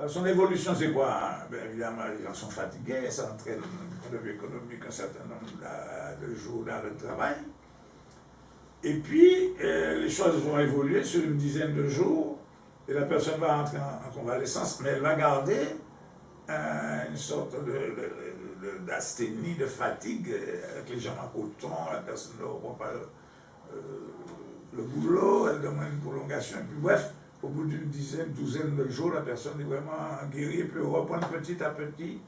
Alors, son évolution, c'est quoi, hein? Ben, évidemment, les gens sont fatigués, ça entraîne, du point de vue économique, un certain nombre de jours dans le travail. Et puis, les choses vont évoluer sur une dizaine de jours, et la personne va entrer en convalescence, mais elle va garder une sorte d'asthénie, de fatigue, avec les jambes en coton, la personne ne reprend pas le boulot, elle demande une prolongation, et puis bref, au bout d'une dizaine, douzaine de jours, la personne est vraiment guérie et peut reprendre petit à petit,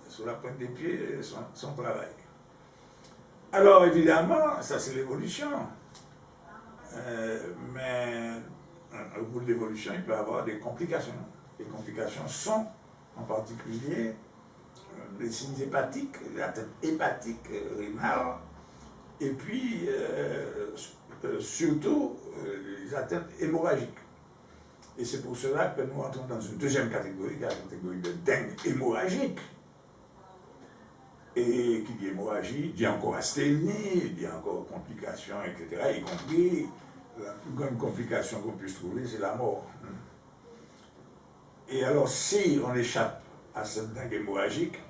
sur la pointe des pieds, son travail. Alors évidemment, ça c'est l'évolution, mais au bout de l'évolution, il peut y avoir des complications. Les complications sont en particulier les signes hépatiques, les atteintes hépatiques, rénales, et puis surtout les atteintes hémorragiques. Et c'est pour cela que nous entrons dans une deuxième catégorie, la catégorie de dengue hémorragique. Et qui dit hémorragie, dit encore asthénie, dit encore complications, etc. Y compris la plus grande complication qu'on puisse trouver, c'est la mort. Et alors, si on échappe à cette dengue hémorragique,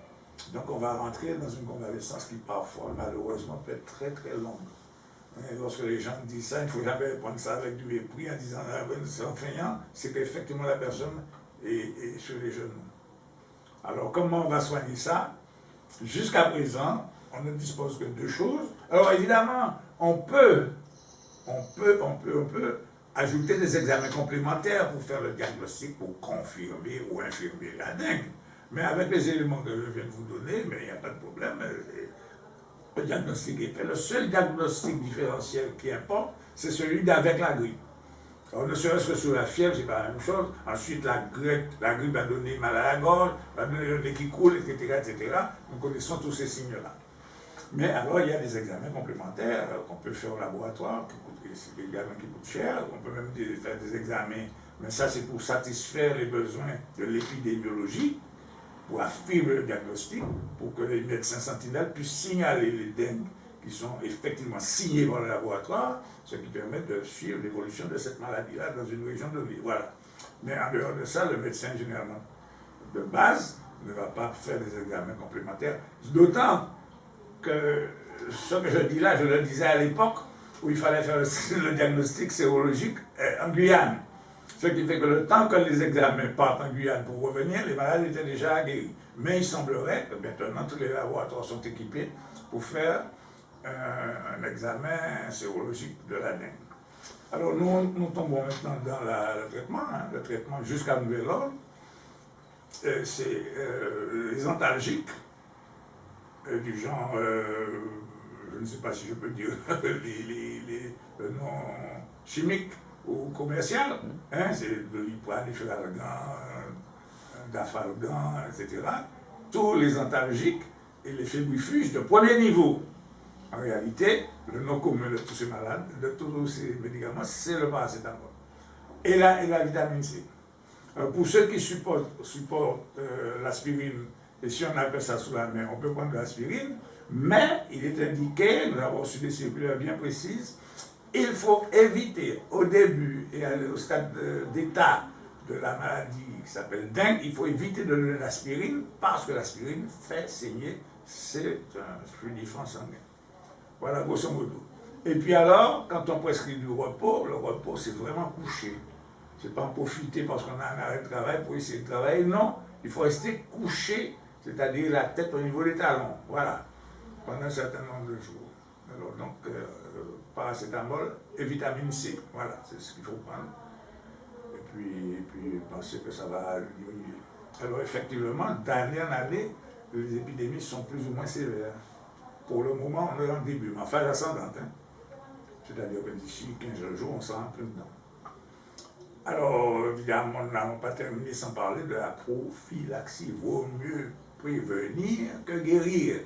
donc on va rentrer dans une convalescence qui parfois, malheureusement, peut être très très longue. Et lorsque les gens disent ça, il ne faut jamais prendre ça avec du mépris en disant c'est enfeignant, c'est qu'effectivement la personne est sur les genoux. Alors, comment on va soigner ça? Jusqu'à présent, on ne dispose que de deux choses. Alors évidemment, on peut ajouter des examens complémentaires pour faire le diagnostic, pour confirmer ou infirmer la dengue. Mais avec les éléments que je viens de vous donner, mais il n'y a pas de problème, le diagnostic est fait. Le seul diagnostic différentiel qui importe, c'est celui d'avec la grippe. Alors, ne serait-ce que sur la fièvre, c'est pas la même chose. Ensuite, la grippe va donner mal à la gorge, va donner le nez qui coule, etc., etc. Nous connaissons tous ces signes-là. Mais alors, il y a des examens complémentaires qu'on peut faire au laboratoire, c'est des examens qui coûtent cher. On peut même faire des examens, mais ça, c'est pour satisfaire les besoins de l'épidémiologie, pour affirmer le diagnostic, pour que les médecins sentinelles puissent signaler les dengues qui sont effectivement signés par le laboratoire, ce qui permet de suivre l'évolution de cette maladie-là dans une région donnée. Voilà. Mais en dehors de ça, le médecin, généralement, de base, ne va pas faire des examens complémentaires. D'autant que ce que je dis là, je le disais à l'époque où il fallait faire le diagnostic sérologique en Guyane. Ce qui fait que le temps que les examens partent en Guyane pour revenir, les malades étaient déjà guéris. Mais il semblerait que maintenant tous les laboratoires sont équipés pour faire un examen sérologique de la dengue. Alors nous tombons maintenant dans le traitement, le traitement jusqu'à nouvel ordre. C'est les antalgiques, du genre, je ne sais pas si je peux dire le nom chimique ou commercial, c'est de l'iprane, d'afalgan, etc. Tous les antalgiques et les fébrifuges de premier niveau. En réalité, le nom commun de tous ces malades, de tous ces médicaments, c'est le paracétamol. Et la vitamine C. Alors pour ceux qui supportent l'aspirine, et si on appelle ça sous la main, on peut prendre de l'aspirine, mais il est indiqué, nous avons reçu des circulaires bien précises, il faut éviter au début et au stade d'état de la maladie qui s'appelle dengue, il faut éviter de donner l'aspirine parce que l'aspirine fait saigner, c'est un fluidifrant sanguin. Voilà, grosso modo. Et puis alors, quand on prescrit du repos, le repos c'est vraiment coucher. C'est pas en profiter parce qu'on a un arrêt de travail pour essayer de travailler, non. Il faut rester couché, c'est-à-dire la tête au niveau des talons, voilà, pendant un certain nombre de jours. Alors donc, paracétamol et vitamine C, voilà, c'est ce qu'il faut prendre. Et puis penser que ça va diminuer. Alors effectivement, d'année en année, les épidémies sont plus ou moins sévères. Pour le moment, on est en début, mais en phase ascendante. C'est-à-dire que d'ici 15 jours, on sera en plein dedans. Alors, évidemment, nous n'avons pas terminé sans parler de la prophylaxie. Vaut mieux prévenir que guérir.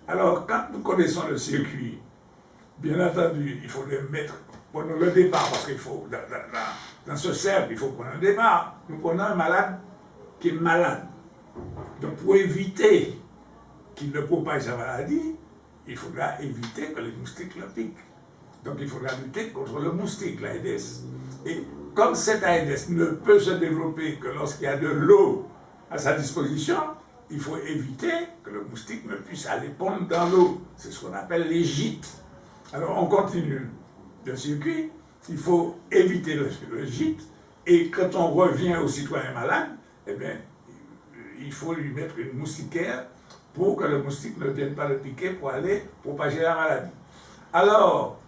Alors, quand nous connaissons le circuit, bien entendu, il faut le mettre, prenons le départ, parce qu'il faut, dans ce cercle, il faut prendre un départ. Nous prenons un malade qui est malade. Donc, pour éviter qu'il ne propage sa maladie, il faudra éviter que les moustiques le piquent. Donc il faudra lutter contre le moustique, l'Aedes. Et comme cet Aedes ne peut se développer que lorsqu'il y a de l'eau à sa disposition, il faut éviter que le moustique ne puisse aller pondre dans l'eau. C'est ce qu'on appelle les gîtes. Alors on continue le circuit, il faut éviter le gîte, et quand on revient au citoyen malade, eh bien, il faut lui mettre une moustiquaire pour que le moustique ne vienne pas le piquer pour aller propager la maladie. Alors,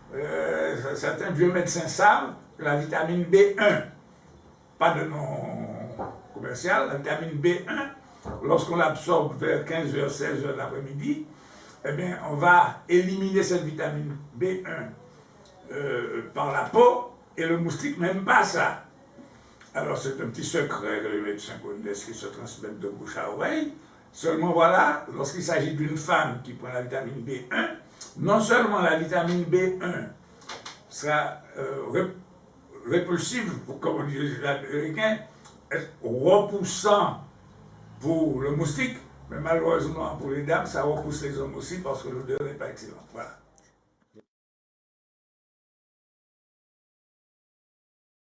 certains vieux médecins savent que la vitamine B1, pas de nom commercial, la vitamine B1, lorsqu'on l'absorbe vers 15h, 16h de l'après-midi, eh bien, on va éliminer cette vitamine B1 par la peau, et le moustique n'aime pas ça. Alors, c'est un petit secret que les médecins connaissent qui se transmettent de bouche à oreille. Seulement, voilà, lorsqu'il s'agit d'une femme qui prend la vitamine B1, non seulement la vitamine B1 sera répulsive, comme on dit les Américains, repoussant pour le moustique, mais malheureusement pour les dames, ça repousse les hommes aussi parce que l'odeur n'est pas excellente. Voilà.